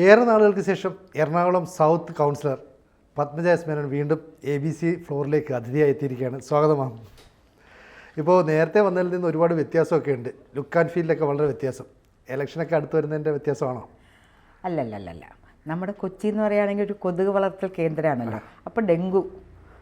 ഏറെ നാളുകൾക്ക് ശേഷം Ernakulam south councillor Padmaja S Menon വീണ്ടും ABC ഫ്ലോറിലേക്ക് അതിഥിയായി എത്തിയിരിക്കുകയാണ്. സ്വാഗതം. ഇപ്പോൾ നേരത്തെ വന്നതിൽ നിന്ന് ഒരുപാട് വ്യത്യാസമൊക്കെ ഉണ്ട്. ലുക്ക് ആൻഡ് ഫീലിലൊക്കെ വളരെ വ്യത്യാസം. ഇലക്ഷനൊക്കെ അടുത്ത് വരുന്നതിൻ്റെ വ്യത്യാസമാണോ? അല്ലല്ലല്ല, നമ്മുടെ കൊച്ചി എന്ന് പറയുകയാണെങ്കിൽ ഒരു കൊതുക് വളർത്തൽ കേന്ദ്രമാണല്ലോ. അപ്പോൾ ഡെങ്കു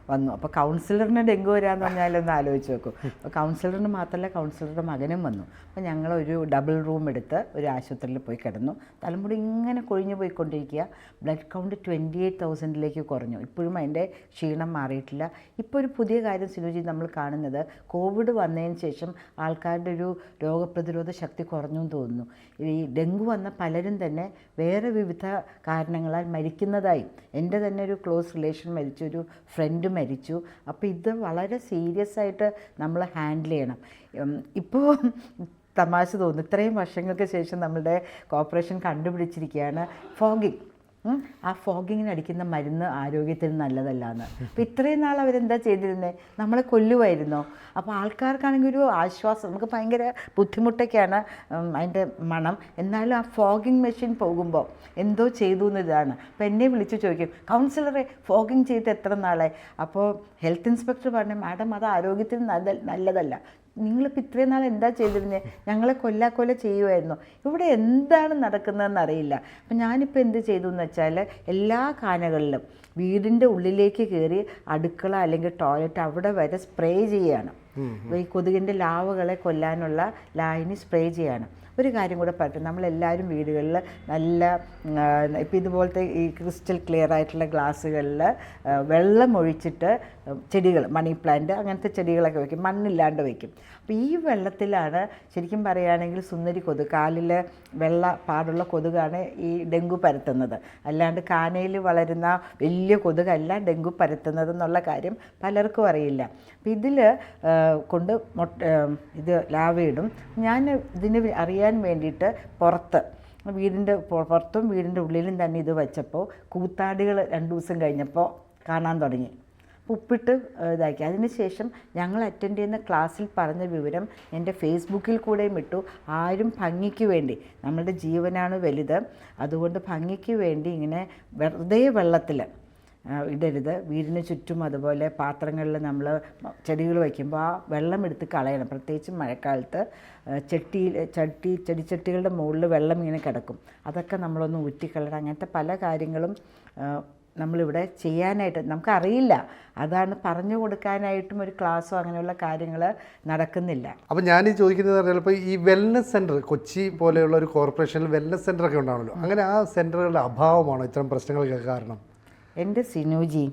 വന്നു. അപ്പോൾ കൗൺസിലറിന് ഡെങ്കു വരാമെന്ന് പറഞ്ഞാലൊന്ന് ആലോചിച്ച് നോക്കും. അപ്പോൾ കൗൺസിലറിന് മാത്രമല്ല, കൗൺസിലറുടെ മകനും വന്നു. അപ്പോൾ ഞങ്ങളൊരു ഡബിൾ റൂം എടുത്ത് ഒരു ആശുപത്രിയിൽ പോയി കിടന്നു. തലമുടി ഇങ്ങനെ കൊഴിഞ്ഞു പോയിക്കൊണ്ടിരിക്കുക. ബ്ലഡ് കൗണ്ട് 28,000 കുറഞ്ഞു. ഇപ്പോഴും അതിൻ്റെ ക്ഷീണം മാറിയിട്ടില്ല. ഇപ്പോൾ ഒരു പുതിയ കാര്യം സിനുജി നമ്മൾ കാണുന്നത്, കോവിഡ് വന്നതിന് ശേഷം ആൾക്കാരുടെ ഒരു രോഗപ്രതിരോധ ശക്തി കുറഞ്ഞു എന്ന് തോന്നുന്നു. ഈ ഡെങ്കു വന്ന പലരും തന്നെ വേറെ വിവിധ കാരണങ്ങളാൽ മരിക്കുന്നതായി, എൻ്റെ തന്നെ ഒരു ക്ലോസ് റിലേഷൻ മരിച്ചു, ഒരു ഫ്രണ്ട് മരിച്ചു. അപ്പോൾ ഇത് വളരെ സീരിയസ് ആയിട്ട് നമ്മൾ ഹാൻഡിൽ ചെയ്യണം. ഇപ്പോൾ തമാശ തോന്നുന്നു, ഇത്രയും വർഷങ്ങൾക്ക് ശേഷം നമ്മളുടെ കോർപ്പറേഷൻ കണ്ടുപിടിച്ചിരിക്കുകയാണ് ഫോഗിങ്. ആ ഫോഗിങ്ങിന് അടിക്കുന്ന മരുന്ന് ആരോഗ്യത്തിന് നല്ലതല്ല എന്ന്. അപ്പോൾ ഇത്രയും നാൾ അവരെന്താ ചെയ്തിരുന്നത്? നമ്മളെ കൊല്ലുമായിരുന്നോ? അപ്പോൾ ആൾക്കാർക്കാണെങ്കിൽ ഒരു ആശ്വാസം. നമുക്ക് ഭയങ്കര ബുദ്ധിമുട്ടൊക്കെയാണ് അതിൻ്റെ മണം. എന്നാലും ആ ഫോഗിങ് മെഷീൻ പോകുമ്പോൾ എന്തോ ചെയ്തു എന്നതാണ്. അപ്പോൾ എന്നെ വിളിച്ച് ചോദിക്കും, കൗൺസിലറെ ഫോഗിങ് ചെയ്ത് എത്ര നാളായി? അപ്പോൾ ഹെൽത്ത് ഇൻസ്പെക്ടർ പറഞ്ഞു, മാഡം അത് ആരോഗ്യത്തിന് നല്ലതല്ല. നിങ്ങളിപ്പോൾ ഇത്രയും നാൾ എന്താ ചെയ്തിരുന്നത്? ഞങ്ങളെ കൊല്ലാക്കൊല ചെയ്യുമായിരുന്നു. ഇവിടെ എന്താണ് നടക്കുന്നതെന്ന് അറിയില്ല. അപ്പം ഞാനിപ്പോൾ എന്ത് ചെയ്തു എന്ന് വെച്ചാൽ, എല്ലാ കാനകളിലും വീടിൻ്റെ ഉള്ളിലേക്ക് കയറി അടുക്കള അല്ലെങ്കിൽ ടോയ്ലറ്റ് അവിടെ വരെ സ്പ്രേ ചെയ്യുകയാണ്. ഈ കൊതുകിൻ്റെ ലാവകളെ കൊല്ലാനുള്ള ലായനി സ്പ്രേ ചെയ്യാണ്. ഒരു കാര്യം കൂടെ പറയട്ടെ, നമ്മളെല്ലാവരും വീടുകളിൽ നല്ല ഇപ്പോൾ ഇതുപോലത്തെ ഈ ക്രിസ്റ്റൽ ക്ലിയർ ആയിട്ടുള്ള ഗ്ലാസ്സുകളിൽ വെള്ളം ഒഴിച്ചിട്ട് ചെടികൾ, മണി പ്ലാന്റ് അങ്ങനത്തെ ചെടികളൊക്കെ വയ്ക്കും, മണ്ണില്ലാണ്ട് വയ്ക്കും. അപ്പോൾ ഈ വെള്ളത്തിലാണ് ശരിക്കും പറയുകയാണെങ്കിൽ സുന്ദരി കൊതുക്, കാലിൽ വെള്ള പാടുള്ള കൊതുകാണ് ഈ ഡെങ്കു പരത്തുന്നത്. അല്ലാണ്ട് കാനയിൽ വളരുന്ന വലിയ കൊതുകല്ല ഡെങ്കു പരത്തുന്നത് എന്നുള്ള കാര്യം പലർക്കും അറിയില്ല. അപ്പോൾ ഇതിൽ കൊണ്ട് ഇത് ലാവയിടും. ഞാൻ ഇതിന് അറിയാൻ വേണ്ടിയിട്ട് വീടിൻ്റെ പുറത്തും വീടിൻ്റെ ഉള്ളിലും തന്നെ ഇത് വെച്ചപ്പോൾ കൂത്താടികൾ 2 ദിവസം കഴിഞ്ഞപ്പോൾ കാണാൻ തുടങ്ങി. ഉപ്പിട്ട് ഇതാക്കി. അതിനുശേഷം ഞങ്ങൾ അറ്റൻഡ് ചെയ്യുന്ന ക്ലാസ്സിൽ പറഞ്ഞ വിവരം എൻ്റെ ഫേസ്ബുക്കിൽ കൂടെയും ഇട്ടു. ആരും ഭംഗിക്ക് വേണ്ടി, നമ്മളുടെ ജീവനാണ് വലുത്, അതുകൊണ്ട് ഭംഗിക്ക് വേണ്ടി ഇങ്ങനെ വെറുതെ വെള്ളത്തിൽ ഇടരുത്. വീടിന് ചുറ്റും അതുപോലെ പാത്രങ്ങളിൽ നമ്മൾ ചെടികൾ വയ്ക്കുമ്പോൾ ആ വെള്ളം എടുത്ത് കളയണം. പ്രത്യേകിച്ച് മഴക്കാലത്ത് ചെടിച്ചട്ടികളുടെ മുകളിൽ വെള്ളം ഇങ്ങനെ കിടക്കും. അതൊക്കെ നമ്മളൊന്ന് ഊറ്റിക്കളയണം. അങ്ങനത്തെ പല കാര്യങ്ങളും നമ്മളിവിടെ ചെയ്യാനായിട്ട് നമുക്കറിയില്ല. അതാണ് പറഞ്ഞു കൊടുക്കാനായിട്ടും ഒരു ക്ലാസ്സോ അങ്ങനെയുള്ള കാര്യങ്ങൾ നടക്കുന്നില്ല. അപ്പോൾ ഞാനീ ചോദിക്കുന്നത് പറഞ്ഞാൽ, ഇപ്പോൾ ഈ വെൽനസ് സെൻറ്റർ, കൊച്ചി പോലെയുള്ള ഒരു കോർപ്പറേഷനിൽ വെൽനസ് സെൻ്ററൊക്കെ ഉണ്ടാണല്ലോ, അങ്ങനെ ആ സെൻറ്ററുകളുടെ അഭാവമാണോ ഇത്തരം പ്രശ്നങ്ങൾക്ക് കാരണം? എൻ്റെ സിനുജി,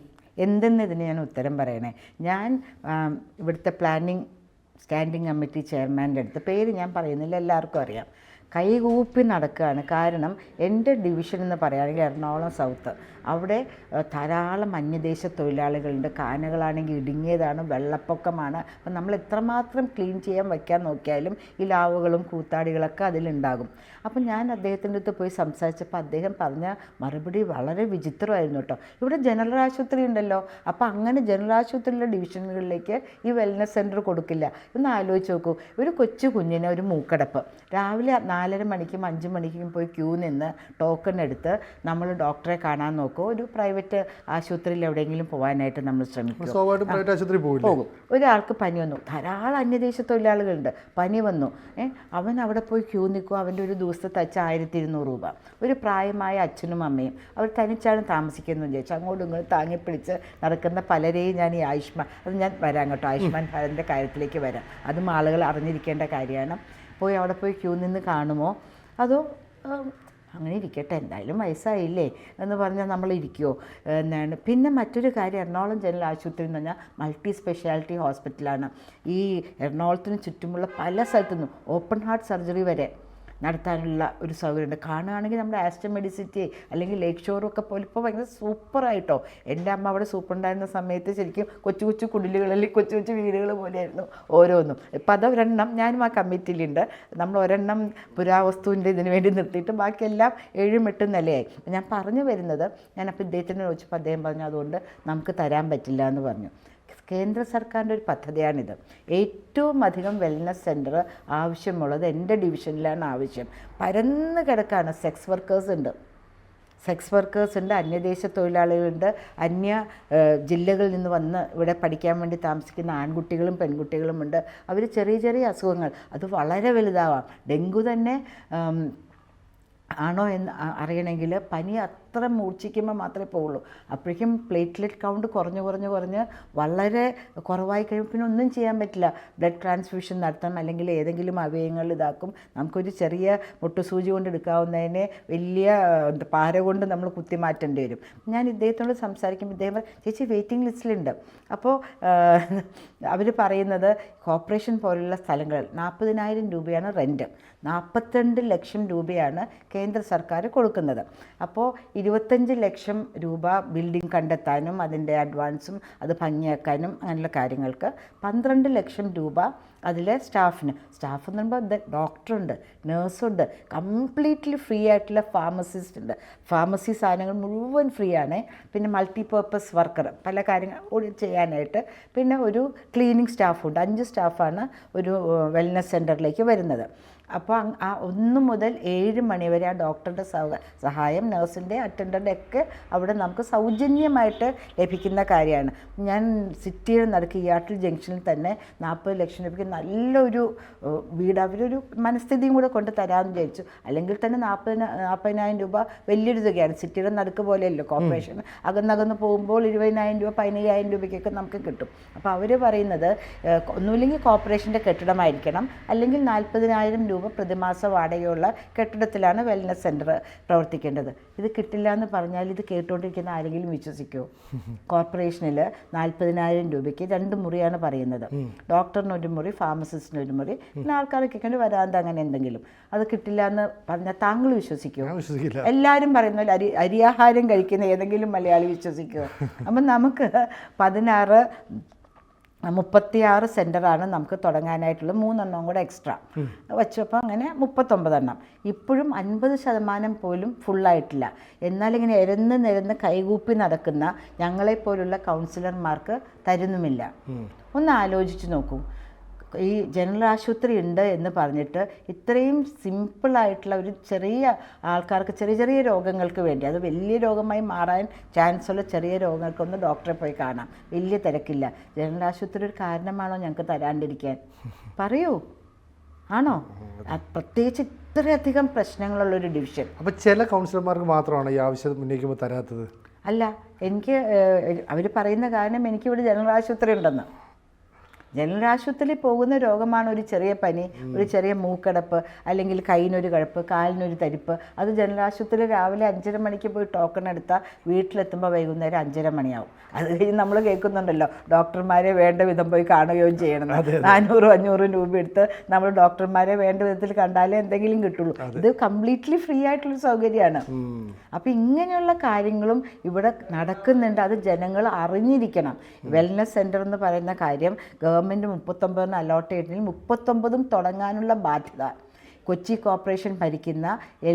എന്തെന്നതിന് ഞാൻ ഉത്തരം പറയണേ. ഞാൻ ഇവിടുത്തെ പ്ലാനിങ് സ്റ്റാൻഡിംഗ് കമ്മിറ്റി ചെയർമാൻ്റെ അടുത്ത്, പേര് ഞാൻ പറയുന്നില്ല, എല്ലാവർക്കും അറിയാം, കൈകൂപ്പി നടക്കുകയാണ്. കാരണം എൻ്റെ ഡിവിഷൻ എന്ന് പറയുകയാണെങ്കിൽ എറണാകുളം സൗത്ത്, അവിടെ ധാരാളം അന്യദേശ തൊഴിലാളികളുണ്ട്. കാനകളാണെങ്കിൽ ഇടുങ്ങിയതാണ്, വെള്ളപ്പൊക്കമാണ്. അപ്പം നമ്മൾ എത്രമാത്രം ക്ലീൻ ചെയ്യാൻ വയ്ക്കാൻ നോക്കിയാലും ഈ ലാവുകളും കൂത്താടികളൊക്കെ അതിലുണ്ടാകും. അപ്പം ഞാൻ അദ്ദേഹത്തിൻ്റെ അടുത്ത് പോയി സംസാരിച്ചപ്പോൾ അദ്ദേഹം പറഞ്ഞ മറുപടി വളരെ വിചിത്രമായിരുന്നു കേട്ടോ. ഇവിടെ ജനറൽ ആശുപത്രി ഉണ്ടല്ലോ, അപ്പോൾ അങ്ങനെ ജനറൽ ആശുപത്രിയിലെ ഡിവിഷനുകളിലേക്ക് ഈ വെൽനസ് സെൻറ്റർ കൊടുക്കില്ല. ഒന്ന് ആലോചിച്ച് നോക്കൂ, ഒരു കൊച്ചു കുഞ്ഞിന് ഒരു മൂക്കടപ്പ്, രാവിലെ 4:30 മണിക്കും 5 മണിക്കും പോയി ക്യൂ നിന്ന് ടോക്കൺ എടുത്ത് നമ്മൾ ഡോക്ടറെ കാണാൻ നോക്കും. ഒരു പ്രൈവറ്റ് ആശുപത്രിയിൽ എവിടെയെങ്കിലും പോകാനായിട്ട് നമ്മൾ ശ്രമിക്കും, പോകും. ഒരാൾക്ക് പനി വന്നു, ധാരാളം അന്യദേശ തൊഴിലാളികളുണ്ട്, പനി വന്നു, അവൻ അവിടെ പോയി ക്യൂ നിൽക്കും. അവൻ്റെ ഒരു ദിവസത്തെ തച്ച 1,200 രൂപ. ഒരു പ്രായമായ അച്ഛനും അമ്മയും, അവർ തനിച്ചാണ് താമസിക്കുന്നത് വിചാരിച്ചു അങ്ങോട്ടും ഇങ്ങോട്ടും താങ്ങിപ്പിടിച്ച് നടക്കുന്ന പലരെയും ഞാൻ ഈ അത് ഞാൻ വരാം കേട്ടോ, ആയുഷ്മാൻ ഭാരതിൻ്റെ കാര്യത്തിലേക്ക് വരാം. അതും ആളുകൾ അറിഞ്ഞിരിക്കേണ്ട കാര്യമാണ്. പോയി അവിടെ പോയി ക്യൂ നിന്ന് കാണുമോ, അതോ അങ്ങനെ ഇരിക്കട്ടെ, എന്തായാലും വയസ്സായില്ലേ എന്ന് പറഞ്ഞാൽ നമ്മൾ ഇരിക്കുമോ എന്നാണ്. പിന്നെ മറ്റൊരു കാര്യം, എറണാകുളം ജനറൽ ആശുപത്രി എന്ന് പറഞ്ഞാൽ മൾട്ടി സ്പെഷ്യാലിറ്റി ഹോസ്പിറ്റലാണ്. ഈ എറണാകുളത്തിന് ചുറ്റുമുള്ള പല സ്ഥലത്തുനിന്നും ഓപ്പൺ ഹാർട്ട് സർജറി വരെ നടത്താനുള്ള ഒരു സൗകര്യമുണ്ട്. കാണുകയാണെങ്കിൽ നമ്മുടെ ആസ്റ്റർ മെഡിസിറ്റി അല്ലെങ്കിൽ ലേക്ക് ഷോറൊക്കെ പോലെ ഇപ്പോൾ ഭയങ്കര സൂപ്പറായിട്ടോ. എൻ്റെ അമ്മ അവിടെ സൂപ്പറുണ്ടായിരുന്ന സമയത്ത് ശരിക്കും കൊച്ചു കൊച്ചു കുടിലുകളിൽ കൊച്ചു കൊച്ചു വീടുകൾ പോലെയായിരുന്നു ഓരോന്നും. ഇപ്പം അത് ഒരെണ്ണം, ഞാനും ആ കമ്മിറ്റിയിലുണ്ട്. നമ്മൾ ഒരെണ്ണം പുരാവസ്തുവിൻ്റെ ഇതിന് വേണ്ടി നിർത്തിയിട്ട് ബാക്കിയെല്ലാം 7-8 നിലയായി. ഞാൻ പറഞ്ഞു വരുന്നത്, ഞാനപ്പോൾ ഇദ്ദേഹത്തിനെ ചോദിച്ചപ്പോൾ അദ്ദേഹം പറഞ്ഞു അതുകൊണ്ട് നമുക്ക് തരാൻ പറ്റില്ല എന്ന് പറഞ്ഞു. കേന്ദ്ര സർക്കാരിൻ്റെ ഒരു പദ്ധതിയാണിത്. ഏറ്റവും അധികം വെൽനസ് സെൻറ്റർ ആവശ്യമുള്ളത് എൻ്റെ ഡിവിഷനിലാണ് ആവശ്യം. പരന്ന് കിടക്കാണ്, സെക്സ് വർക്കേഴ്സ് ഉണ്ട്, സെക്സ് വർക്കേഴ്സ് ഉണ്ട്, അന്യദേശ തൊഴിലാളികളുണ്ട്, അന്യ ജില്ലകളിൽ നിന്ന് വന്ന് ഇവിടെ പഠിക്കാൻ വേണ്ടി താമസിക്കുന്ന ആൺകുട്ടികളും പെൺകുട്ടികളുമുണ്ട്. അവർ ചെറിയ ചെറിയ അസുഖങ്ങൾ, അത് വളരെ വലുതാവാം. ഡെങ്കു തന്നെ ആണോ എന്ന് അറിയണമെങ്കിൽ പനി അത്ര മൂർച്ഛിക്കുമ്പോൾ മാത്രമേ പോവുള്ളൂ. അപ്പോഴേക്കും പ്ലേറ്റ്ലെറ്റ് കൗണ്ട് കുറഞ്ഞ് വളരെ കുറവായി കഴിയുമ്പോൾ പിന്നെ ഒന്നും ചെയ്യാൻ പറ്റില്ല. ബ്ലഡ് ട്രാൻസ്ഫ്യൂഷൻ നടത്തണം, അല്ലെങ്കിൽ ഏതെങ്കിലും അവയവങ്ങൾ ഇതാക്കും. നമുക്കൊരു ചെറിയ മുട്ടുസൂചി കൊണ്ട് എടുക്കാവുന്നതിനെ വലിയ പാര കൊണ്ട് നമ്മൾ കുത്തി മാറ്റേണ്ടി വരും. ഞാൻ ഇദ്ദേഹത്തോട് സംസാരിക്കുമ്പോൾ ഇദ്ദേഹം ചേച്ചി വെയിറ്റിംഗ് ലിസ്റ്റിലുണ്ട്. അപ്പോൾ അവർ പറയുന്നത് കോർപ്പറേഷൻ പോലുള്ള സ്ഥലങ്ങളിൽ 40,000 രൂപയാണ് റെൻറ്റ്, 42 ലക്ഷം രൂപയാണ് കേന്ദ്ര സർക്കാർ കൊടുക്കുന്നത്. അപ്പോൾ 25 ലക്ഷം രൂപ ബിൽഡിംഗ് കണ്ടെത്താനും അതിൻ്റെ അഡ്വാൻസും അത് ഭംഗിയാക്കാനും അങ്ങനെയുള്ള കാര്യങ്ങൾക്ക്, 12 ലക്ഷം രൂപ അതിലെ സ്റ്റാഫ് എന്ന് പറയുമ്പോൾ ഡോക്ടറുണ്ട്, നേഴ്സുണ്ട്, കംപ്ലീറ്റ്ലി ഫ്രീ ആയിട്ടുള്ള ഫാർമസിസ്റ്റ് ഉണ്ട്. ഫാർമസി സാധനങ്ങൾ മുഴുവൻ ഫ്രീ ആണ്. പിന്നെ മൾട്ടിപർപ്പസ് വർക്കർ പല കാര്യങ്ങൾ ചെയ്യാനായിട്ട്, പിന്നെ ഒരു ക്ലീനിങ് സ്റ്റാഫുണ്ട്. 5 സ്റ്റാഫാണ് ഒരു വെൽനസ് സെൻറ്ററിലേക്ക് വരുന്നത്. അപ്പോൾ ആ 1 മുതൽ 7 മണി വരെ ആ ഡോക്ടറുടെ സഹായം, നഴ്സിൻ്റെ, അറ്റൻഡൻ്റെ ഒക്കെ അവിടെ നമുക്ക് സൗജന്യമായിട്ട് ലഭിക്കുന്ന കാര്യമാണ്. ഞാൻ സിറ്റിയിൽ നടക്കുക ഈയാട്ടിൽ ജംഗ്ഷനിൽ തന്നെ 40 ലക്ഷം രൂപയ്ക്ക് നല്ലൊരു വീട് അവരൊരു മനസ്ഥിതിയും കൂടെ കൊണ്ട് തരാമെന്ന് വിചാരിച്ചു. അല്ലെങ്കിൽ തന്നെ 40,000 രൂപ വലിയൊരു തുകയാണ്. സിറ്റിയുടെ നടുക്ക് പോലെയല്ലോ കോർപ്പറേഷൻ. അകന്നകന്ന് പോകുമ്പോൾ 20,000 രൂപ 15,000 രൂപയ്ക്കൊക്കെ നമുക്ക് കിട്ടും. അപ്പോൾ അവർ പറയുന്നത് ഒന്നുമില്ലെങ്കിൽ കോർപ്പറേഷൻ്റെ കെട്ടിടമായിരിക്കണം, അല്ലെങ്കിൽ 40,000 രൂപ പ്രതിമാസ വാടകയുള്ള കെട്ടിടത്തിലാണ് വെൽനസ് സെൻറ്റർ പ്രവർത്തിക്കേണ്ടത്. ഇത് കിട്ടില്ല എന്ന് പറഞ്ഞാൽ ഇത് കേട്ടുകൊണ്ടിരിക്കുന്ന ആരെങ്കിലും വിശ്വസിക്കുമോ? കോർപ്പറേഷനിൽ 40,000 രൂപയ്ക്ക് 2 മുറിയാണ് പറയുന്നത്. ഡോക്ടറിന് 1 മുറി, ഫാർമസിസ്റ്റിന് 1 മുറി, പിന്നെ ആൾക്കാർക്കൊക്കെ വരാന്ത അങ്ങനെ എന്തെങ്കിലും. അത് കിട്ടില്ല എന്ന് പറഞ്ഞാൽ താങ്കൾ വിശ്വസിക്കുമോ? എല്ലാവരും പറയുന്ന പോലെ അരിയാഹാരം കഴിക്കുന്ന ഏതെങ്കിലും മലയാളി വിശ്വസിക്കുമോ? അപ്പം നമുക്ക് 36 സെൻറ്ററാണ് നമുക്ക് തുടങ്ങാനായിട്ടുള്ളത്. 3 എണ്ണം കൂടെ എക്സ്ട്രാ വെച്ചപ്പോൾ അങ്ങനെ 39 എണ്ണം. ഇപ്പോഴും 50% പോലും ഫുള്ളായിട്ടില്ല. എന്നാലിങ്ങനെ നിരന്ന് കൈകൂപ്പി നടക്കുന്ന ഞങ്ങളെപ്പോലുള്ള കൗൺസിലർമാർക്ക് തരുന്നുമില്ല. ഒന്ന് ആലോചിച്ച് നോക്കൂ. ഈ ജനറൽ ആശുപത്രി ഉണ്ട് എന്ന് പറഞ്ഞിട്ട് ഇത്രയും സിമ്പിളായിട്ടുള്ള ഒരു ചെറിയ ആൾക്കാർക്ക് ചെറിയ ചെറിയ രോഗങ്ങൾക്ക് വേണ്ടി, അത് വലിയ രോഗമായി മാറാൻ ചാൻസുള്ള ചെറിയ രോഗങ്ങൾക്കൊന്ന് ഡോക്ടറെ പോയി കാണാം, വലിയ തിരക്കില്ല. ജനറൽ ആശുപത്രി ഒരു കാരണമാണോ ഞങ്ങൾക്ക് തരാണ്ടിരിക്കാൻ? പറയൂ, ആണോ? പ്രത്യേകിച്ച് ഇത്രയധികം പ്രശ്നങ്ങളുള്ളൊരു ഡിവിഷൻ. അപ്പോൾ ചില കൗൺസിലർമാർക്ക് മാത്രമാണ് ഈ ആവശ്യം ഉന്നയിക്കുമ്പോൾ തരാത്തത്? അല്ല, എനിക്ക് അവർ പറയുന്ന കാരണം എനിക്കിവിടെ ജനറൽ ആശുപത്രി ഉണ്ടെന്ന്. ജനറൽ ആശുപത്രിയിൽ പോകുന്ന രോഗമാണ് ഒരു ചെറിയ പനി, ഒരു ചെറിയ മൂക്കടപ്പ്, അല്ലെങ്കിൽ കൈയിനൊരു കഴപ്പ്, കാലിനൊരു തരിപ്പ്. അത് ജനറൽ ആശുപത്രിയിൽ രാവിലെ 5:30 മണിക്ക് പോയി ടോക്കൺ എടുത്താൽ വീട്ടിലെത്തുമ്പോൾ വൈകുന്നേരം 5:30 മണിയാവും. അത് കഴിഞ്ഞ് നമ്മൾ കേൾക്കുന്നുണ്ടല്ലോ ഡോക്ടർമാരെ വേണ്ട വിധം പോയി കാണുകയും ചെയ്യണം. 400-500 രൂപ എടുത്ത് നമ്മൾ ഡോക്ടർമാരെ വേണ്ട വിധത്തിൽ കണ്ടാലേ എന്തെങ്കിലും കിട്ടുള്ളൂ. ഇത് കംപ്ലീറ്റ്ലി ഫ്രീ ആയിട്ടുള്ളൊരു സൗകര്യമാണ്. അപ്പോൾ ഇങ്ങനെയുള്ള കാര്യങ്ങളും ഇവിടെ നടക്കുന്നുണ്ട്. അത് ജനങ്ങൾ അറിഞ്ഞിരിക്കണം. വെൽനസ് സെൻറ്റർ എന്ന് പറയുന്ന കാര്യം ഗവൺമെൻറ് 39 അലോട്ട് ചെയ്തിട്ടുണ്ടെങ്കിൽ 39 തുടങ്ങാനുള്ള ബാധ്യത കൊച്ചി കോർപ്പറേഷൻ ഭരിക്കുന്ന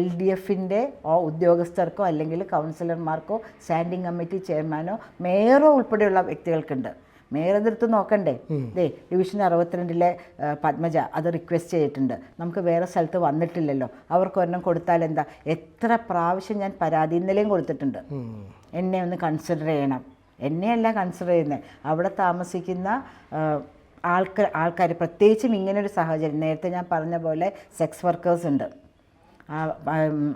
LDFൻ്റെ ഉദ്യോഗസ്ഥർക്കോ അല്ലെങ്കിൽ കൗൺസിലർമാർക്കോ സ്റ്റാൻഡിംഗ് കമ്മിറ്റി ചെയർമാനോ മേയറോ ഉൾപ്പെടെയുള്ള വ്യക്തികൾക്കുണ്ട്. മേയർ എതിർത്ത് നോക്കണ്ടേ? ഡിവിഷൻ 62 പത്മജ അത് റിക്വസ്റ്റ് ചെയ്തിട്ടുണ്ട്. നമുക്ക് വേറെ സ്ഥലത്ത് വന്നിട്ടില്ലല്ലോ, അവർക്ക് ഒരെണ്ണം കൊടുത്താൽ എന്താ? എത്ര പ്രാവശ്യം ഞാൻ പരാതി ഇന്നലെയും കൊടുത്തിട്ടുണ്ട്. എന്നെ ഒന്ന് കൺസിഡർ ചെയ്യണം. എന്നെയല്ല കൺസിഡർ ചെയ്യുന്നത്, അവിടെ താമസിക്കുന്ന ആൾക്കാർ, പ്രത്യേകിച്ചും ഇങ്ങനൊരു സാഹചര്യം. നേരത്തെ ഞാൻ പറഞ്ഞ പോലെ സെക്സ് വർക്കേഴ്സ് ഉണ്ട്,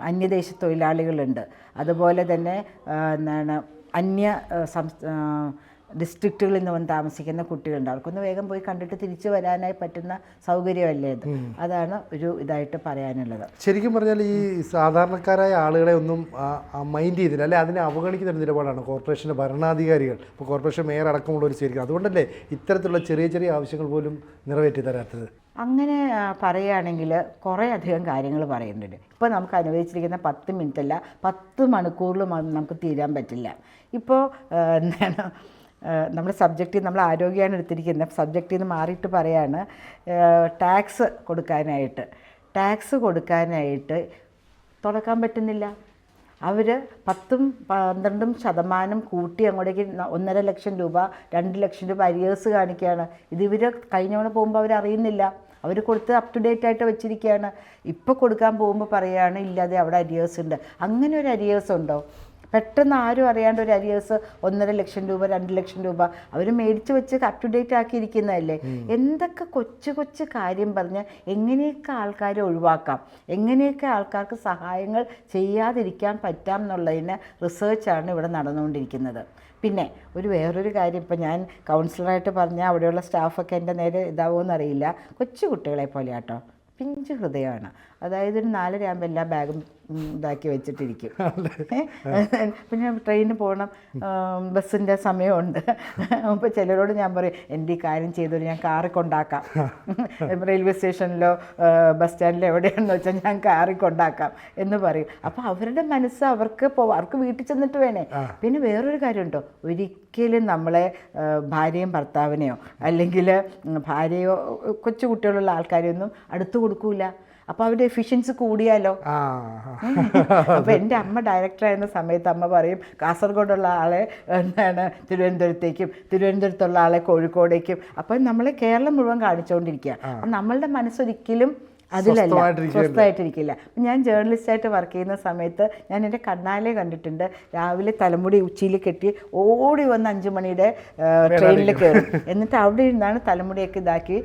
അന്യദേശ തൊഴിലാളികളുണ്ട്, അതുപോലെ തന്നെ അന്യ ഡിസ്ട്രിക്റ്റുകളിൽ നിന്ന് വന്ന് താമസിക്കുന്ന കുട്ടികളുണ്ട്. അവർക്കൊന്ന് വേഗം പോയി കണ്ടിട്ട് തിരിച്ചു വരാനായി പറ്റുന്ന സൗകര്യമല്ലേ ഇത്? അതാണ് ഒരു ഇതായിട്ട് പറയാനുള്ളത്. ശരിക്കും പറഞ്ഞാൽ ഈ സാധാരണക്കാരായ ആളുകളെ ഒന്നും മൈൻഡ് ചെയ്തില്ല, അല്ലെ അതിനെ അവഗണിക്കുന്ന ഒരു നിലപാടാണ് കോർപ്പറേഷൻ്റെ ഭരണാധികാരികൾ. ഇപ്പോൾ കോർപ്പറേഷൻ മേയർ അടക്കമുള്ളവർ ശരിക്കും അതുകൊണ്ടല്ലേ ഇത്തരത്തിലുള്ള ചെറിയ ചെറിയ ആവശ്യങ്ങൾ പോലും നിറവേറ്റി തരാത്തത്? അങ്ങനെ പറയുകയാണെങ്കിൽ കുറേ അധികം കാര്യങ്ങൾ പറയുന്നുണ്ട്. ഇപ്പോൾ നമുക്ക് അനുവദിച്ചിരിക്കുന്ന 10 മിനിറ്റല്ല, 10 മണിക്കൂറിലും നമുക്ക് തീരാൻ പറ്റില്ല. ഇപ്പോൾ എന്താണ് നമ്മുടെ സബ്ജക്റ്റിൽ നമ്മൾ ആരോഗ്യമാണ് എടുത്തിരിക്കുന്നത്, സബ്ജക്റ്റിൽ നിന്ന് മാറിയിട്ട് പറയാണ് ടാക്സ് കൊടുക്കാനായിട്ട് തുടക്കാൻ പറ്റുന്നില്ല. അവർ 10-12% കൂട്ടി അങ്ങോട്ടേക്ക് 1.5 ലക്ഷം രൂപ 2 ലക്ഷം രൂപ അരിയേഴ്സ് കാണിക്കുകയാണ്. ഇത് ഇവർ കഴിഞ്ഞ തവണ പോകുമ്പോൾ അവരറിയുന്നില്ല. അവർ കൊടുത്ത് അപ് ടു ഡേറ്റ് ആയിട്ട് വെച്ചിരിക്കുകയാണ്. ഇപ്പോൾ കൊടുക്കാൻ പോകുമ്പോൾ പറയുകയാണ് ഇല്ലാതെ അവിടെ അരിയേഴ്സ് ഉണ്ട്. അങ്ങനെ ഒരു അരിയേഴ്സ് ഉണ്ടോ? പെട്ടെന്ന് ആരും അറിയാണ്ട് ഒരു അരിയേഴ്സ് 1.5 ലക്ഷം രൂപ 2 ലക്ഷം രൂപ അവർ മേടിച്ച് വെച്ച് അപ് ടു ഡേറ്റ് ആക്കിയിരിക്കുന്നതല്ലേ. എന്തൊക്കെ കൊച്ചു കൊച്ചു കാര്യം പറഞ്ഞ് എങ്ങനെയൊക്കെ ആൾക്കാരെ ഒഴിവാക്കാം, എങ്ങനെയൊക്കെ ആൾക്കാർക്ക് സഹായങ്ങൾ ചെയ്യാതിരിക്കാൻ പറ്റാം എന്നുള്ളതിന് റിസർച്ചാണ് ഇവിടെ നടന്നുകൊണ്ടിരിക്കുന്നത്. പിന്നെ വേറൊരു കാര്യം, ഇപ്പം ഞാൻ കൗൺസിലറായിട്ട് പറഞ്ഞാൽ അവിടെയുള്ള സ്റ്റാഫൊക്കെ എൻ്റെ നേരെ ഇതാവുമെന്നറിയില്ല. കൊച്ചു കുട്ടികളെ പോലെ കേട്ടോ, പിഞ്ച് ഹൃദയമാണ്. അതായത് ഒരു 4:30 ആകുമ്പോൾ എല്ലാ ബാഗും ഇതാക്കി വെച്ചിട്ടിരിക്കും. പിന്നെ ട്രെയിനിന് പോകണം, ബസ്സിൻ്റെ സമയമുണ്ട്. അപ്പോൾ ചിലരോട് ഞാൻ പറയും എൻ്റെ ഈ കാര്യം ചെയ്തോളൂ, ഞാൻ കാറിൽ കൊണ്ടാക്കാം. റെയിൽവേ സ്റ്റേഷനിലോ ബസ് സ്റ്റാൻഡിലോ എവിടെയാണെന്ന് വെച്ചാൽ ഞാൻ കാറിൽ കൊണ്ടാക്കാം എന്ന് പറയും. അപ്പോൾ അവരുടെ മനസ്സ് അവർക്ക് വീട്ടിൽ ചെന്നിട്ട് വേണേ. പിന്നെ വേറൊരു കാര്യമുണ്ടോ, ഒരിക്കലും നമ്മളെ ഭാര്യയും ഭർത്താവിനെയോ അല്ലെങ്കിൽ ഭാര്യയോ കൊച്ചു കുട്ടികളുള്ള ആൾക്കാരെയൊന്നും അടുത്ത് കൊടുക്കൂല. അപ്പോൾ അവരുടെ എഫിഷ്യൻസി കൂടിയാലോ. അപ്പോൾ എൻ്റെ അമ്മ ഡയറക്ടറായിരുന്ന സമയത്ത് അമ്മ പറയും കാസർഗോഡുള്ള ആളെ തിരുവനന്തപുരത്തേക്കും, തിരുവനന്തപുരത്തുള്ള ആളെ കോഴിക്കോടേക്കും. അപ്പം നമ്മളെ കേരളം മുഴുവൻ കാണിച്ചുകൊണ്ടിരിക്കുക. നമ്മളുടെ മനസ്സൊരിക്കലും അതിലല്ല, സ്വസ്ഥമായിട്ടിരിക്കില്ല. ഞാൻ ജേർണലിസ്റ്റായിട്ട് വർക്ക് ചെയ്യുന്ന സമയത്ത് ഞാൻ എൻ്റെ കണ്ണാലെ കണ്ടിട്ടുണ്ട്. രാവിലെ തലമുടി ഉച്ചിയിൽ കെട്ടി ഓടി വന്ന് 5 മണിയുടെ ട്രെയിനിൽ കയറും. എന്നിട്ട് അവിടെ ഇരുന്നാണ് തലമുടിയൊക്കെ ഇതാക്കി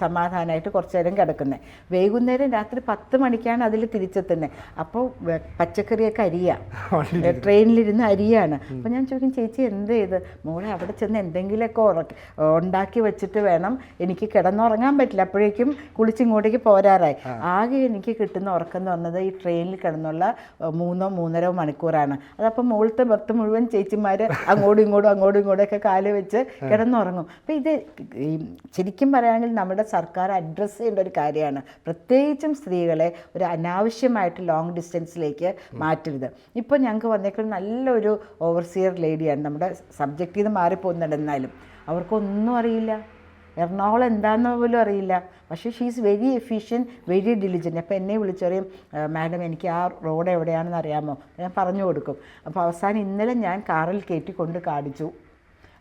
സമാധാനമായിട്ട് കുറച്ച് നേരം കിടക്കുന്നത്. വൈകുന്നേരം രാത്രി 10 മണിക്കാണ് അതിൽ തിരിച്ചെത്തുന്നത്. അപ്പോൾ പച്ചക്കറിയൊക്കെ അരിയാണ്, ട്രെയിനിലിരുന്ന് അരിയാണ്. അപ്പോൾ ഞാൻ ചോദിക്കും ചേച്ചി എന്ത് ചെയ്ത്? മോളെ അവിടെ ചെന്ന് എന്തെങ്കിലുമൊക്കെ ഉണ്ടാക്കി വെച്ചിട്ട് വേണം, എനിക്ക് കിടന്നുറങ്ങാൻ പറ്റില്ല, അപ്പോഴേക്കും കുളിച്ചിങ്ങോട്ടേക്ക് പോരാറായി. ആകെ എനിക്ക് കിട്ടുന്ന ഉറക്കം എന്ന് പറഞ്ഞത് ഈ ട്രെയിനിൽ കിടന്നുള്ള 3-3.5 മണിക്കൂറാണ്. അതപ്പോൾ മുകളിലത്തെ ബർത്ത് മുഴുവൻ ചേച്ചിമാർ അങ്ങോട്ടും ഇങ്ങോട്ടും ഒക്കെ കാല് വെച്ച് കിടന്നുറങ്ങും. അപ്പോൾ ഇത് ശരിക്കും പറയുകയാണെങ്കിൽ നമ്മുടെ സർക്കാർ അഡ്രസ്സ് ചെയ്യേണ്ട ഒരു കാര്യമാണ്. പ്രത്യേകിച്ചും സ്ത്രീകളെ ഒരു അനാവശ്യമായിട്ട് ലോങ് ഡിസ്റ്റൻസിലേക്ക് മാറ്റരുത്. ഇപ്പോൾ ഞങ്ങൾക്ക് വന്നേക്കുന്ന നല്ലൊരു ഓവർസിയർ ലേഡിയാണ്. നമ്മുടെ സബ്ജക്റ്റിൽ നിന്ന് മാറിപ്പോകുന്നുണ്ട്, എന്നാലും അവർക്കൊന്നും അറിയില്ല, എറണാകുളം എന്താണെന്ന് പോലും അറിയില്ല. പക്ഷേ she is very efficient, very diligent. അപ്പോൾ എന്നെ വിളിച്ചറിയും മാഡം എനിക്ക് ആ റോഡ് എവിടെയാണെന്ന് അറിയാമോ? ഞാൻ പറഞ്ഞു കൊടുക്കും. അപ്പോൾ അവസാനം ഇന്നലെ ഞാൻ കാറിൽ കയറ്റി കൊണ്ട് കാണിച്ചു.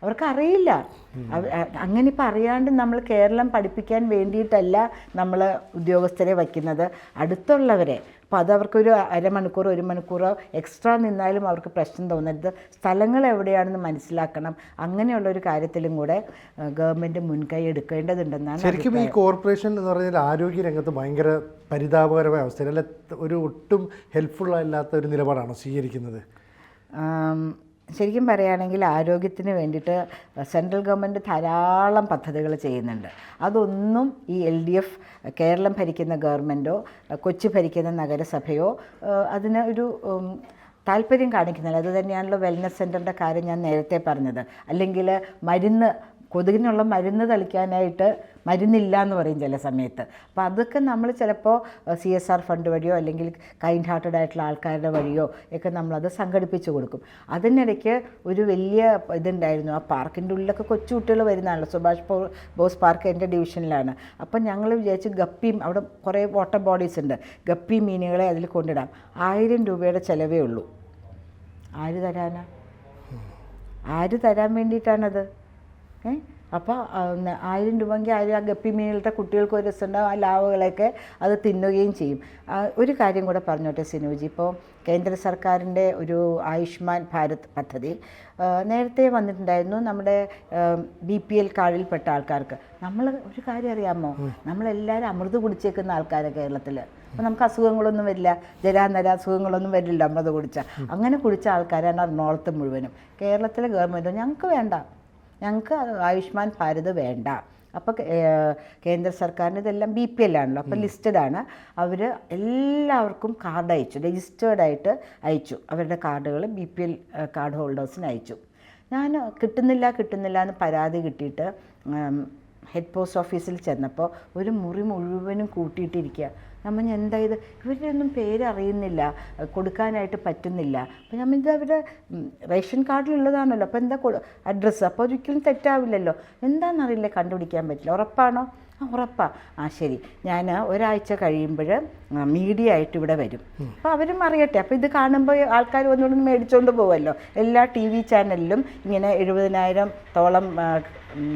അവർക്കറിയില്ല. അങ്ങനെ ഇപ്പം അറിയാണ്ട് നമ്മൾ കേരളം പഠിപ്പിക്കാൻ വേണ്ടിയിട്ടല്ല നമ്മൾ ഉദ്യോഗസ്ഥരെ വയ്ക്കുന്നത്, അടുത്തുള്ളവരെ. അപ്പോൾ അതവർക്കൊരു അരമണിക്കൂറോ 1 മണിക്കൂറോ എക്സ്ട്രാ നിന്നാലും അവർക്ക് പ്രശ്നം തോന്നരുത്. സ്ഥലങ്ങൾ എവിടെയാണെന്ന് മനസ്സിലാക്കണം. അങ്ങനെയുള്ളൊരു കാര്യത്തിലും കൂടെ ഗവൺമെൻറ് മുൻകൈ എടുക്കേണ്ടതുണ്ടെന്നാണ്. ശരിക്കും ഈ കോർപ്പറേഷൻ എന്ന് പറഞ്ഞാൽ ആരോഗ്യ രംഗത്ത് ഭയങ്കര പരിതാപകരമായ അവസ്ഥയിൽ അല്ല, ഒരു ഒട്ടും ഹെൽപ്ഫുള്ളല്ലാത്ത ഒരു നിലപാടാണോ സ്വീകരിക്കുന്നത്? ശരിക്കും പറയുകയാണെങ്കിൽ ആരോഗ്യത്തിന് വേണ്ടിയിട്ട് സെൻട്രൽ ഗവൺമെൻറ് ധാരാളം പദ്ധതികൾ ചെയ്യുന്നുണ്ട്. അതൊന്നും ഈ LDF കേരളം ഭരിക്കുന്ന ഗവൺമെൻറ്റോ കൊച്ചി ഭരിക്കുന്ന നഗരസഭയോ അതിന് ഒരു താല്പര്യം കാണിക്കുന്നില്ല. അത് തന്നെയാണല്ലോ വെൽനസ് സെൻറ്ററിൻ്റെ കാര്യം ഞാൻ നേരത്തെ പറഞ്ഞത്. അല്ലെങ്കിൽ കൊതുകിനുള്ള മരുന്ന് തളിക്കാനായിട്ട് മരുന്നില്ല എന്ന് പറയും ചില സമയത്ത്. അപ്പോൾ അതൊക്കെ നമ്മൾ ചിലപ്പോൾ CSR ഫണ്ട് വഴിയോ അല്ലെങ്കിൽ കൈൻഡ് ഹാർട്ടഡ് ആയിട്ടുള്ള ആൾക്കാരുടെ വഴിയോ ഒക്കെ നമ്മളത് സംഘടിപ്പിച്ച് കൊടുക്കും. അതിനിടയ്ക്ക് ഒരു വലിയ ഇതുണ്ടായിരുന്നു, ആ പാർക്കിൻ്റെ ഉള്ളിലൊക്കെ കൊച്ചു കുട്ടികൾ വരുന്നതാണല്ലോ. സുഭാഷ് ബോസ് പാർക്ക് എൻ്റെ ഡിവിഷനിലാണ്. അപ്പം ഞങ്ങൾ വിചാരിച്ചു ഗപ്പിയും അവിടെ കുറേ വാട്ടർ ബോഡീസ് ഉണ്ട്, ഗപ്പി മീനുകളെ അതിൽ കൊണ്ടിടാം. 1000 രൂപയുടെ ചിലവേ ഉള്ളൂ. ആര് തരാനാ? ആര് തരാൻ വേണ്ടിയിട്ടാണത്? അപ്പോൾ 1000 രൂപയെങ്കിൽ ആ ഗപ്പി മീനുകളുടെ കുട്ടികൾക്ക് ഒരു രസമുണ്ടാവും. ആ ലാവുകളൊക്കെ അത് തിന്നുകയും ചെയ്യും. ഒരു കാര്യം കൂടെ പറഞ്ഞോട്ടെ സിനുജി, ഇപ്പോൾ കേന്ദ്ര സർക്കാരിൻ്റെ ഒരു ആയുഷ്മാൻ ഭാരത് പദ്ധതി നേരത്തെ വന്നിട്ടുണ്ടായിരുന്നു നമ്മുടെ BPL കാർഡിൽപ്പെട്ട ആൾക്കാർക്ക്. നമ്മൾ ഒരു കാര്യം അറിയാമോ, നമ്മളെല്ലാവരും അമൃത് കുടിച്ചേക്കുന്ന ആൾക്കാരാണ് കേരളത്തിൽ. അപ്പോൾ നമുക്ക് അസുഖങ്ങളൊന്നും വരില്ല, ജരാനര അസുഖങ്ങളൊന്നും വരില്ല അമൃത് കുടിച്ചാൽ. അങ്ങനെ കുടിച്ച ആൾക്കാരാണ് എറണാകുളത്ത് മുഴുവനും. കേരളത്തിലെ ഗവൺമെൻറ് ഞങ്ങൾക്ക് വേണ്ട, ഞങ്ങൾക്ക് ആയുഷ്മാൻ ഭാരത് വേണ്ട. അപ്പോൾ കേന്ദ്ര സർക്കാരിൻ്റെ ഇതെല്ലാം BPL ആണല്ലോ, അപ്പോൾ ലിസ്റ്റഡാണ്. അവർ എല്ലാവർക്കും കാർഡ് അയച്ചു, രജിസ്റ്റേർഡായിട്ട് അയച്ചു. അവരുടെ കാർഡുകൾ BPL കാർഡ് ഹോൾഡേഴ്സിന് അയച്ചു. ഞാൻ കിട്ടുന്നില്ല എന്ന് പരാതി കിട്ടിയിട്ട് ഹെഡ് പോസ്റ്റ് ഓഫീസിൽ ചെന്നപ്പോൾ ഒരു മുറി മുഴുവനും കൂട്ടിയിട്ടിരിക്കുക. നമ്മൾ എന്തായത് ഇവരുടെ ഒന്നും പേരറിയുന്നില്ല, കൊടുക്കാനായിട്ട് പറ്റുന്നില്ല. അപ്പോൾ നമ്മൾ ഇത് അവരുടെ റേഷൻ കാർഡിലുള്ളതാണല്ലോ, അപ്പോൾ എന്താ അഡ്രസ്സ്, അപ്പോൾ ഒരിക്കലും തെറ്റാവില്ലല്ലോ. എന്താണെന്നറിയില്ല, കണ്ടുപിടിക്കാൻ പറ്റില്ല. ഉറപ്പാണോ? ഉറപ്പാണ്. ശരി, ഞാൻ ഒരാഴ്ച കഴിയുമ്പോൾ മീഡിയ ആയിട്ട് ഇവിടെ വരും. അപ്പോൾ അവരും അറിയട്ടെ. അപ്പോൾ ഇത് കാണുമ്പോൾ ആൾക്കാർ ഒന്നുകൂടി മേടിച്ചുകൊണ്ട് പോകുമല്ലോ. എല്ലാ TV ചാനലിലും ഇങ്ങനെ 70,000-ഓളം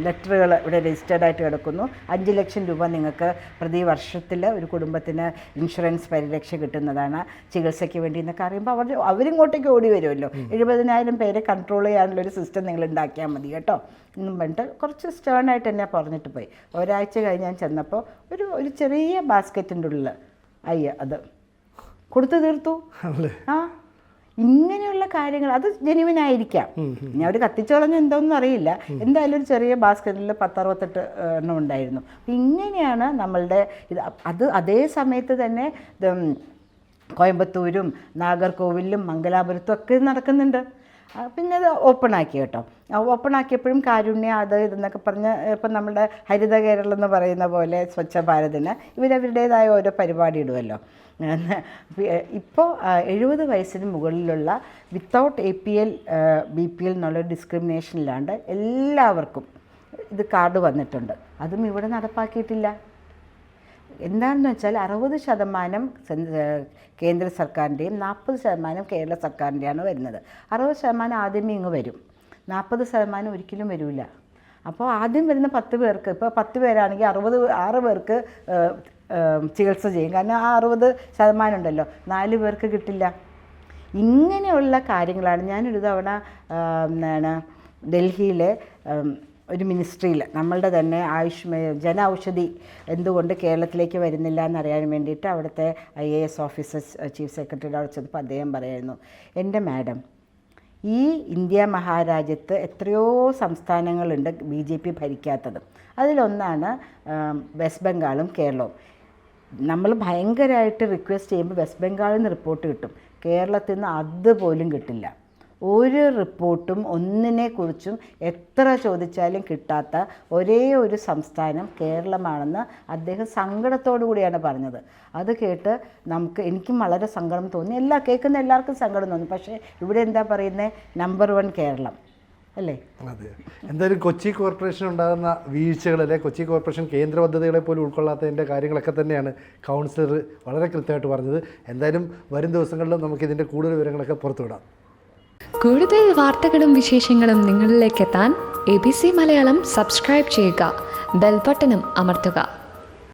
ലെറ്ററുകൾ ഇവിടെ രജിസ്റ്റേർഡ് ആയിട്ട് കിടക്കുന്നു. 5 ലക്ഷം രൂപ നിങ്ങൾക്ക് പ്രതി വർഷത്തിൽ ഒരു കുടുംബത്തിന് ഇൻഷുറൻസ് പരിരക്ഷ കിട്ടുന്നതാണ് ചികിത്സയ്ക്ക് വേണ്ടി എന്നൊക്കെ അറിയുമ്പോൾ അവരിങ്ങോട്ടേക്ക് ഓടി വരുമല്ലോ. 70,000 പേരെ കൺട്രോൾ ചെയ്യാനുള്ളൊരു സിസ്റ്റം നിങ്ങൾ ഉണ്ടാക്കിയാൽ മതി കേട്ടോ എന്നും പറഞ്ഞിട്ട് കുറച്ച് സ്റ്റേണായിട്ട് എന്നെ പറഞ്ഞിട്ട് പോയി. ഒരാഴ്ച കഴിഞ്ഞ് ഞാൻ ചെന്നപ്പോൾ ഒരു ചെറിയ ബാസ്ക്കറ്റിൻ്റെ ഉള്ളിൽ അത് കൊടുത്തു തീർത്തു. ആ, ഇങ്ങനെയുള്ള കാര്യങ്ങൾ അത് ജെന്യുവിനായിരിക്കാം. ഞാൻ ഒരു കത്തിച്ചോളഞ്ഞ എന്തോന്നും അറിയില്ല. എന്തായാലും ഒരു ചെറിയ ബാസ്ക്കറ്റിൽ 10-68 എണ്ണം ഉണ്ടായിരുന്നു. ഇങ്ങനെയാണ് നമ്മളുടെ ഇത്. അതേ സമയത്ത് തന്നെ കോയമ്പത്തൂരും നാഗർകോവിലും മംഗലാപുരത്തും ഒക്കെ നടക്കുന്നുണ്ട്. പിന്നെ അത് ഓപ്പണാക്കി കേട്ടോ. ഓപ്പണാക്കിയപ്പോഴും കാരുണ്യ ഇതെന്നൊക്കെ പറഞ്ഞ് ഇപ്പം നമ്മുടെ ഹരിത കേരളം എന്ന് പറയുന്ന പോലെ സ്വച്ഛ ഭാരതിന് ഇവരവരുടേതായ ഓരോ പരിപാടി ഇടുമല്ലോ. ഇപ്പോൾ 70 വയസ്സിന് മുകളിലുള്ള വിത്തൗട്ട് APL BPL എന്നുള്ള ഡിസ്ക്രിമിനേഷൻ ഇല്ലാണ്ട് എല്ലാവർക്കും ഇത് കാർഡ് വന്നിട്ടുണ്ട്. അതും ഇവിടെ നടപ്പാക്കിയിട്ടില്ല. എന്താണെന്ന് വെച്ചാൽ 60% കേന്ദ്ര സർക്കാരിൻ്റെയും 40% കേരള സർക്കാരിൻ്റെയാണ് വരുന്നത്. 60% ആദ്യമേ ഇങ്ങ് വരും, 40% ഒരിക്കലും വരില്ല. അപ്പോൾ ആദ്യം വരുന്ന 10 പേർക്ക്, ഇപ്പോൾ 10 പേരാണെങ്കിൽ 6 പേർക്ക് ചികിത്സ ചെയ്യും. കാരണം ആ 60% ഉണ്ടല്ലോ, 4 പേർക്ക് കിട്ടില്ല. ഇങ്ങനെയുള്ള കാര്യങ്ങളാണ്. ഞാനൊരു തവണ ഡൽഹിയിലെ ഒരു മിനിസ്ട്രിയിൽ നമ്മളുടെ തന്നെ ജന ഔഷധി എന്തുകൊണ്ട് കേരളത്തിലേക്ക് വരുന്നില്ല എന്നറിയാൻ വേണ്ടിയിട്ട് അവിടുത്തെ IAS ഓഫീസർ ചീഫ് സെക്രട്ടറിയുടെ അവിടെ ചെന്നപ്പോൾ അദ്ദേഹം പറയായിരുന്നു, എൻ്റെ മാഡം, ഈ ഇന്ത്യ മഹാരാജ്യത്ത് എത്രയോ സംസ്ഥാനങ്ങളുണ്ട് BJP ഭരിക്കാത്തത്. അതിലൊന്നാണ് വെസ്റ്റ് ബംഗാളും കേരളവും. നമ്മൾ ഭയങ്കരമായിട്ട് റിക്വസ്റ്റ് ചെയ്യുമ്പോൾ വെസ്റ്റ് ബംഗാളിൽ നിന്ന് റിപ്പോർട്ട് കിട്ടും, കേരളത്തിൽ നിന്ന് അതുപോലും കിട്ടില്ല. ഒരു റിപ്പോർട്ടും ഒന്നിനെക്കുറിച്ചും എത്ര ചോദിച്ചാലും കിട്ടാത്ത ഒരേ ഒരു സംസ്ഥാനം കേരളമാണെന്ന് അദ്ദേഹം സങ്കടത്തോടു കൂടിയാണ് പറഞ്ഞത്. അത് കേട്ട് എനിക്കും വളരെ സങ്കടം തോന്നി. കേൾക്കുന്ന എല്ലാവർക്കും സങ്കടം തോന്നി. പക്ഷേ ഇവിടെ എന്താ പറയുന്നത്, നമ്പർ 1 കേരളം അല്ലേ? അതെ. എന്തായാലും കൊച്ചി കോർപ്പറേഷൻ ഉണ്ടാകുന്ന വീഴ്ചകളിലെ കൊച്ചി കോർപ്പറേഷൻ കേന്ദ്ര പദ്ധതികളെ പോലും ഉൾക്കൊള്ളാത്തതിൻ്റെ കാര്യങ്ങളൊക്കെ തന്നെയാണ് കൗൺസിലർ വളരെ കൃത്യമായിട്ട് പറഞ്ഞത്. എന്തായാലും വരും ദിവസങ്ങളിലും നമുക്കിതിൻ്റെ കൂടുതൽ വിവരങ്ങളൊക്കെ പുറത്തുവിടാം. കൂടുതൽ വാർത്തകളും വിശേഷങ്ങളും നിങ്ങളിലേക്ക് എത്താൻ ABC മലയാളം സബ്സ്ക്രൈബ് ചെയ്യുക, ബെൽ ബട്ടണും അമർത്തുക.